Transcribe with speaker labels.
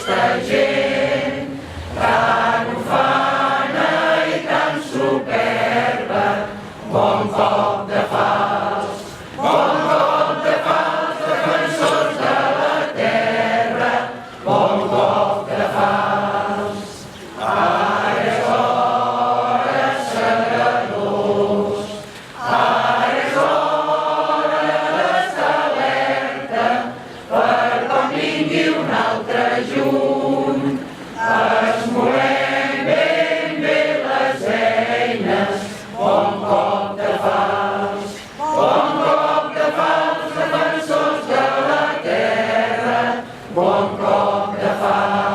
Speaker 1: aquesta gent tan ufana i tan superba. Bon cop de fals, defensors de la terra, bon cop de fals. Ara és hora, segadors, ara és hora d'estar alerta per quan vingui un altre juny. Esmolem ben bé les eines, bon cop de fals, defensors de la terra, bon cop de fals.